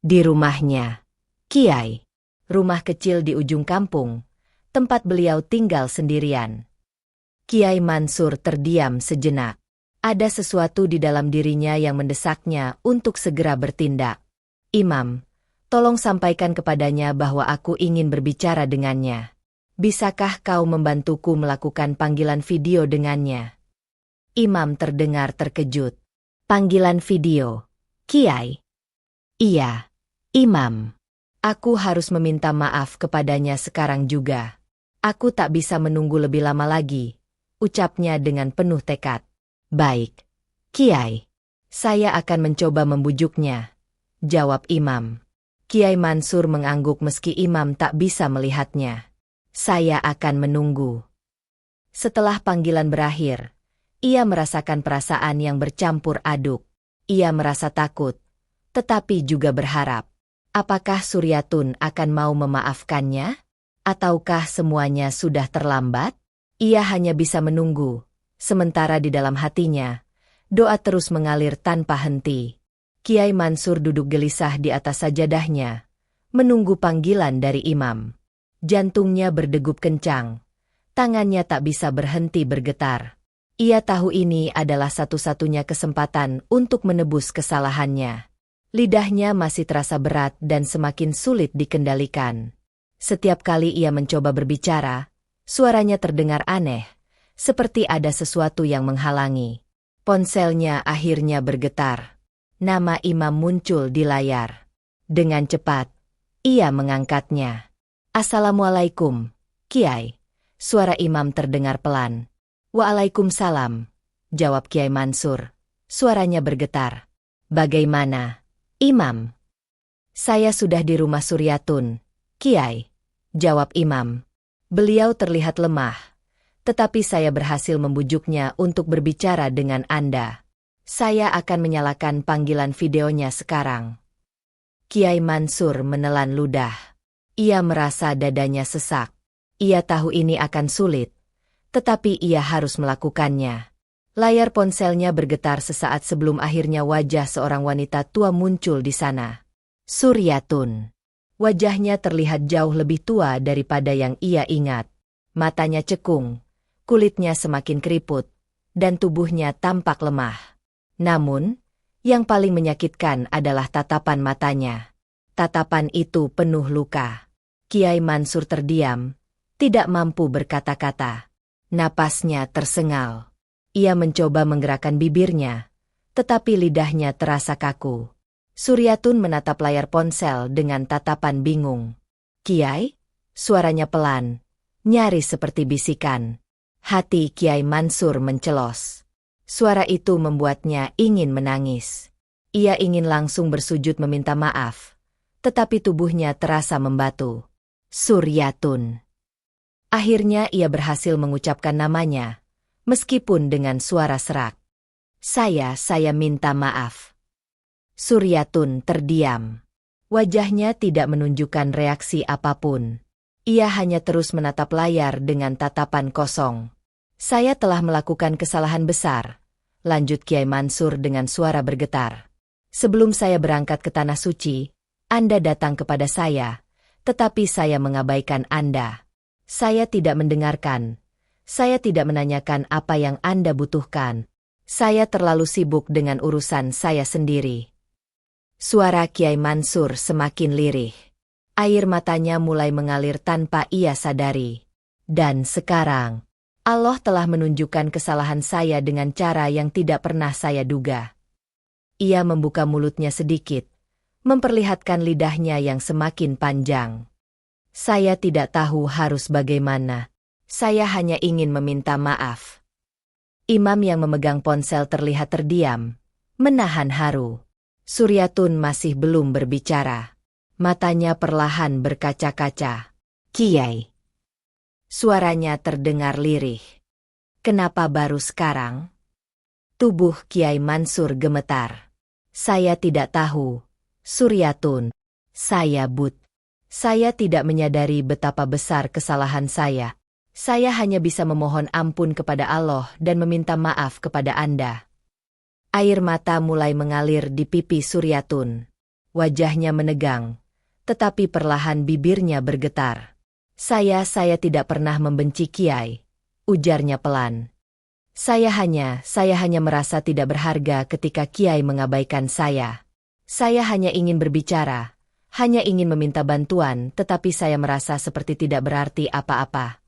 Di rumahnya. Kiai. Rumah kecil di ujung kampung, tempat beliau tinggal sendirian. Kiai Mansur terdiam sejenak. Ada sesuatu di dalam dirinya yang mendesaknya untuk segera bertindak. Imam, tolong sampaikan kepadanya bahwa aku ingin berbicara dengannya. Bisakah kau membantuku melakukan panggilan video dengannya? Imam terdengar terkejut. Panggilan video? Kiai? Iya, Imam. Aku harus meminta maaf kepadanya sekarang juga. Aku tak bisa menunggu lebih lama lagi, ucapnya dengan penuh tekad. Baik, Kiai. Saya akan mencoba membujuknya, jawab Imam. Kiai Mansur mengangguk meski Imam tak bisa melihatnya. Saya akan menunggu. Setelah panggilan berakhir, ia merasakan perasaan yang bercampur aduk. Ia merasa takut, tetapi juga berharap. Apakah Suryatun akan mau memaafkannya? Ataukah semuanya sudah terlambat? Ia hanya bisa menunggu, sementara di dalam hatinya, doa terus mengalir tanpa henti. Kiai Mansur duduk gelisah di atas sajadahnya, menunggu panggilan dari Imam. Jantungnya berdegup kencang, tangannya tak bisa berhenti bergetar. Ia tahu ini adalah satu-satunya kesempatan untuk menebus kesalahannya. Lidahnya masih terasa berat dan semakin sulit dikendalikan. Setiap kali ia mencoba berbicara, suaranya terdengar aneh, seperti ada sesuatu yang menghalangi. Ponselnya akhirnya bergetar. Nama Imam muncul di layar. Dengan cepat, ia mengangkatnya. Assalamualaikum, Kiai. Suara Imam terdengar pelan. Waalaikumsalam, jawab Kiai Mansur. Suaranya bergetar. Bagaimana, Imam? Saya sudah di rumah Suryatun, Kiai, jawab Imam. Beliau terlihat lemah, tetapi saya berhasil membujuknya untuk berbicara dengan Anda. Saya akan menyalakan panggilan videonya sekarang. Kiai Mansur menelan ludah. Ia merasa dadanya sesak. Ia tahu ini akan sulit, tetapi ia harus melakukannya. Layar ponselnya bergetar sesaat sebelum akhirnya wajah seorang wanita tua muncul di sana. Suryatun. Wajahnya terlihat jauh lebih tua daripada yang ia ingat. Matanya cekung, kulitnya semakin keriput, dan tubuhnya tampak lemah. Namun, yang paling menyakitkan adalah tatapan matanya. Tatapan itu penuh luka. Kiai Mansur terdiam, tidak mampu berkata-kata. Napasnya tersengal. Ia mencoba menggerakkan bibirnya, tetapi lidahnya terasa kaku. Suryatun menatap layar ponsel dengan tatapan bingung. Kiai? Suaranya pelan, nyaris seperti bisikan. Hati Kiai Mansur mencelos. Suara itu membuatnya ingin menangis. Ia ingin langsung bersujud meminta maaf, tetapi tubuhnya terasa membatu. Suryatun. Akhirnya ia berhasil mengucapkan namanya, meskipun dengan suara serak. Saya minta maaf. Suryatun terdiam. Wajahnya tidak menunjukkan reaksi apapun. Ia hanya terus menatap layar dengan tatapan kosong. Saya telah melakukan kesalahan besar, lanjut Kiai Mansur dengan suara bergetar. Sebelum saya berangkat ke Tanah Suci, Anda datang kepada saya, tetapi saya mengabaikan Anda. Saya tidak mendengarkan. Saya tidak menanyakan apa yang Anda butuhkan. Saya terlalu sibuk dengan urusan saya sendiri. Suara Kiai Mansur semakin lirih. Air matanya mulai mengalir tanpa ia sadari. Dan sekarang, Allah telah menunjukkan kesalahan saya dengan cara yang tidak pernah saya duga. Ia membuka mulutnya sedikit, memperlihatkan lidahnya yang semakin panjang. Saya tidak tahu harus bagaimana. Saya hanya ingin meminta maaf. Imam yang memegang ponsel terlihat terdiam, menahan haru. Suryatun masih belum berbicara. Matanya perlahan berkaca-kaca. Kiai. Suaranya terdengar lirih. Kenapa baru sekarang? Tubuh Kiai Mansur gemetar. Saya tidak tahu, Suryatun. Saya Saya tidak menyadari betapa besar kesalahan saya. Saya hanya bisa memohon ampun kepada Allah dan meminta maaf kepada Anda. Air mata mulai mengalir di pipi Suryatun. Wajahnya menegang, tetapi perlahan bibirnya bergetar. Saya tidak pernah membenci Kiai, ujarnya pelan. Saya hanya merasa tidak berharga ketika Kiai mengabaikan saya. Saya hanya ingin berbicara, hanya ingin meminta bantuan, tetapi saya merasa seperti tidak berarti apa-apa.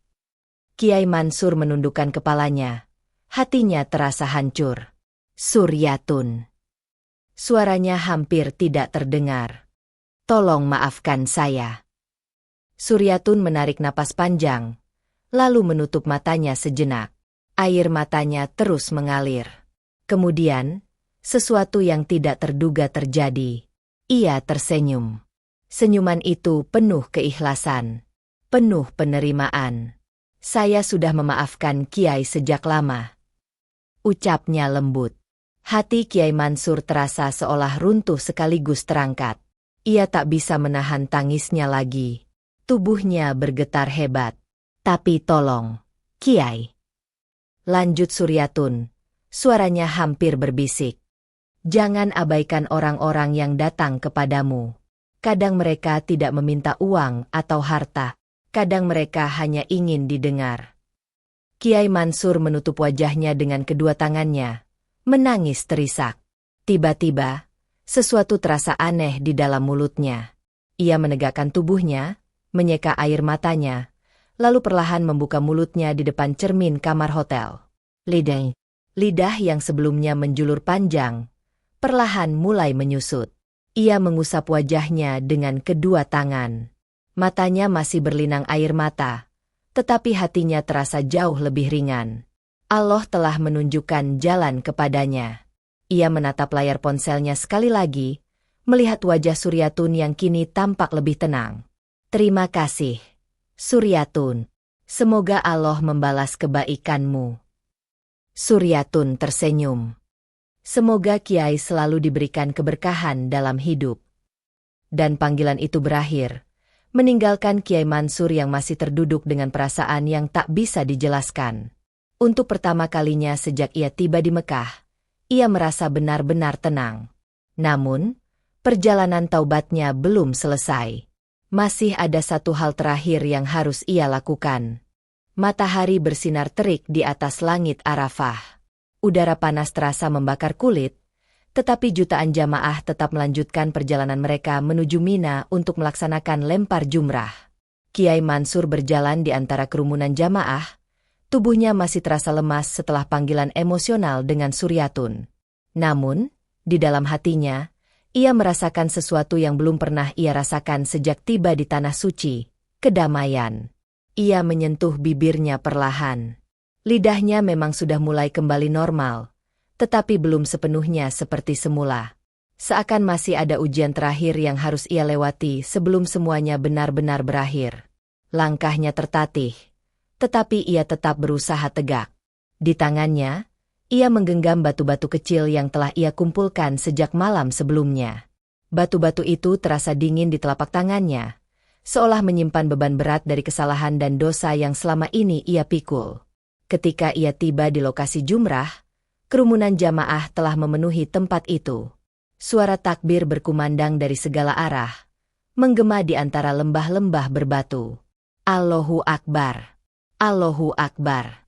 Kiai Mansur menundukkan kepalanya. Hatinya terasa hancur. Suryatun. Suaranya hampir tidak terdengar. Tolong maafkan saya. Suryatun menarik napas panjang, lalu menutup matanya sejenak. Air matanya terus mengalir. Kemudian, sesuatu yang tidak terduga terjadi. Ia tersenyum. Senyuman itu penuh keikhlasan, penuh penerimaan. Saya sudah memaafkan Kiai sejak lama. Ucapnya lembut. Hati Kiai Mansur terasa seolah runtuh sekaligus terangkat. Ia tak bisa menahan tangisnya lagi. Tubuhnya bergetar hebat. Tapi tolong, Kiai. Lanjut Suryatun. Suaranya hampir berbisik. Jangan abaikan orang-orang yang datang kepadamu. Kadang mereka tidak meminta uang atau harta. Kadang mereka hanya ingin didengar. Kiai Mansur menutup wajahnya dengan kedua tangannya. Menangis terisak. Tiba-tiba, sesuatu terasa aneh di dalam mulutnya. Ia menegakkan tubuhnya, menyeka air matanya, lalu perlahan membuka mulutnya di depan cermin kamar hotel. Lidah yang sebelumnya menjulur panjang, perlahan mulai menyusut. Ia mengusap wajahnya dengan kedua tangan. Matanya masih berlinang air mata, tetapi hatinya terasa jauh lebih ringan. Allah telah menunjukkan jalan kepadanya. Ia menatap layar ponselnya sekali lagi, melihat wajah Suryatun yang kini tampak lebih tenang. Terima kasih, Suryatun. Semoga Allah membalas kebaikanmu. Suryatun tersenyum. Semoga Kiai selalu diberikan keberkahan dalam hidup. Dan panggilan itu berakhir, meninggalkan Kiai Mansur yang masih terduduk dengan perasaan yang tak bisa dijelaskan. Untuk pertama kalinya sejak ia tiba di Mekah, ia merasa benar-benar tenang. Namun, perjalanan taubatnya belum selesai. Masih ada satu hal terakhir yang harus ia lakukan. Matahari bersinar terik di atas langit Arafah. Udara panas terasa membakar kulit, tetapi jutaan jamaah tetap melanjutkan perjalanan mereka menuju Mina untuk melaksanakan lempar jumrah. Kiai Mansur berjalan di antara kerumunan jamaah. Tubuhnya masih terasa lemas setelah panggilan emosional dengan Suryatun. Namun, di dalam hatinya, ia merasakan sesuatu yang belum pernah ia rasakan sejak tiba di Tanah Suci, kedamaian. Ia menyentuh bibirnya perlahan. Lidahnya memang sudah mulai kembali normal, tetapi belum sepenuhnya seperti semula. Seakan masih ada ujian terakhir yang harus ia lewati sebelum semuanya benar-benar berakhir. Langkahnya tertatih. Tetapi ia tetap berusaha tegak. Di tangannya, ia menggenggam batu-batu kecil yang telah ia kumpulkan sejak malam sebelumnya. Batu-batu itu terasa dingin di telapak tangannya, seolah menyimpan beban berat dari kesalahan dan dosa yang selama ini ia pikul. Ketika ia tiba di lokasi jumrah, kerumunan jamaah telah memenuhi tempat itu. Suara takbir berkumandang dari segala arah, menggema di antara lembah-lembah berbatu. Allahu Akbar. Allahu Akbar.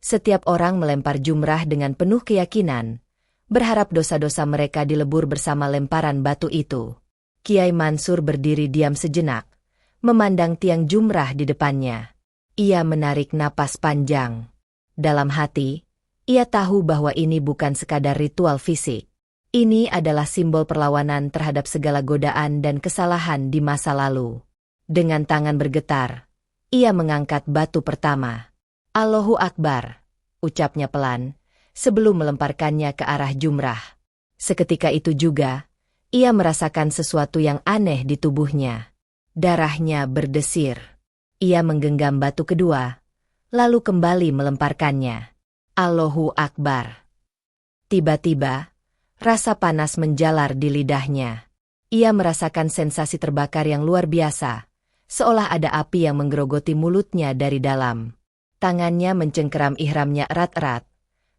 Setiap orang melempar jumrah dengan penuh keyakinan, berharap dosa-dosa mereka dilebur bersama lemparan batu itu. Kiai Mansur berdiri diam sejenak, memandang tiang jumrah di depannya. Ia menarik napas panjang. Dalam hati, ia tahu bahwa ini bukan sekadar ritual fisik. Ini adalah simbol perlawanan terhadap segala godaan dan kesalahan di masa lalu. Dengan tangan bergetar, ia mengangkat batu pertama. Allahu Akbar, ucapnya pelan, sebelum melemparkannya ke arah jumrah. Seketika itu juga, ia merasakan sesuatu yang aneh di tubuhnya. Darahnya berdesir. Ia menggenggam batu kedua, lalu kembali melemparkannya. Allahu Akbar. Tiba-tiba, rasa panas menjalar di lidahnya. Ia merasakan sensasi terbakar yang luar biasa, seolah ada api yang menggerogoti mulutnya dari dalam. Tangannya mencengkeram ihramnya erat-erat.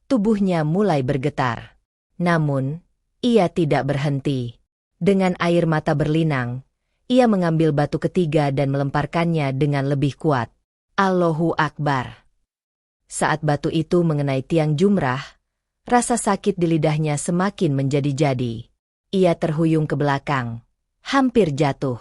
Tubuhnya mulai bergetar. Namun, ia tidak berhenti. Dengan air mata berlinang, ia mengambil batu ketiga dan melemparkannya dengan lebih kuat. Allahu Akbar. Saat batu itu mengenai tiang jumrah, rasa sakit di lidahnya semakin menjadi-jadi. Ia terhuyung ke belakang, hampir jatuh.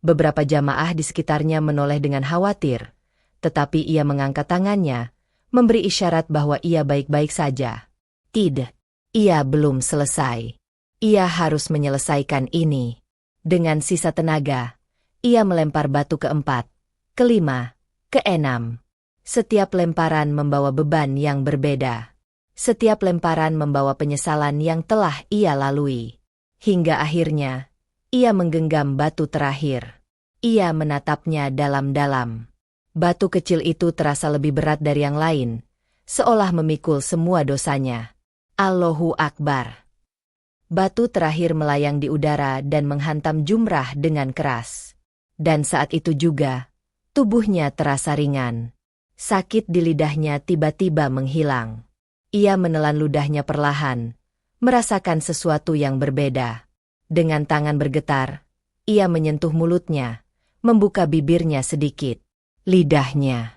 Beberapa jamaah di sekitarnya menoleh dengan khawatir, tetapi ia mengangkat tangannya, memberi isyarat bahwa ia baik-baik saja. Tidak, ia belum selesai. Ia harus menyelesaikan ini. Dengan sisa tenaga, ia melempar batu keempat, kelima, keenam. Setiap lemparan membawa beban yang berbeda. Setiap lemparan membawa penyesalan yang telah ia lalui. Hingga akhirnya, ia menggenggam batu terakhir. Ia menatapnya dalam-dalam. Batu kecil itu terasa lebih berat dari yang lain, seolah memikul semua dosanya. Allahu Akbar. Batu terakhir melayang di udara dan menghantam jumrah dengan keras. Dan saat itu juga, tubuhnya terasa ringan. Sakit di lidahnya tiba-tiba menghilang. Ia menelan ludahnya perlahan, merasakan sesuatu yang berbeda. Dengan tangan bergetar, ia menyentuh mulutnya, membuka bibirnya sedikit. Lidahnya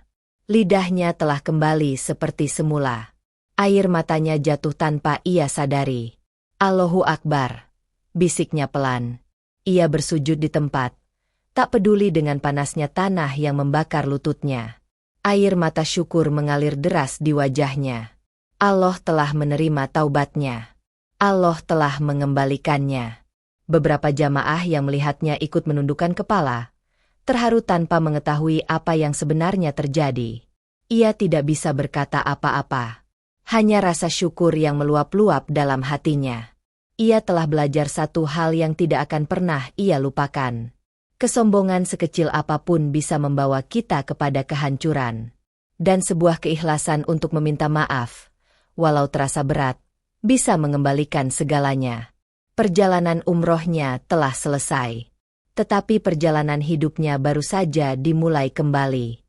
telah kembali seperti semula. Air matanya jatuh tanpa ia sadari. Allahu Akbar, bisiknya pelan. Ia bersujud di tempat, tak peduli dengan panasnya tanah yang membakar lututnya. Air mata syukur mengalir deras di wajahnya. Allah telah menerima taubatnya. Allah telah mengembalikannya. Beberapa jamaah yang melihatnya ikut menundukkan kepala, terharu tanpa mengetahui apa yang sebenarnya terjadi. Ia tidak bisa berkata apa-apa. Hanya rasa syukur yang meluap-luap dalam hatinya. Ia telah belajar satu hal yang tidak akan pernah ia lupakan. Kesombongan sekecil apapun bisa membawa kita kepada kehancuran. Dan sebuah keikhlasan untuk meminta maaf, walau terasa berat, bisa mengembalikan segalanya. Perjalanan umrohnya telah selesai. Tetapi perjalanan hidupnya baru saja dimulai kembali.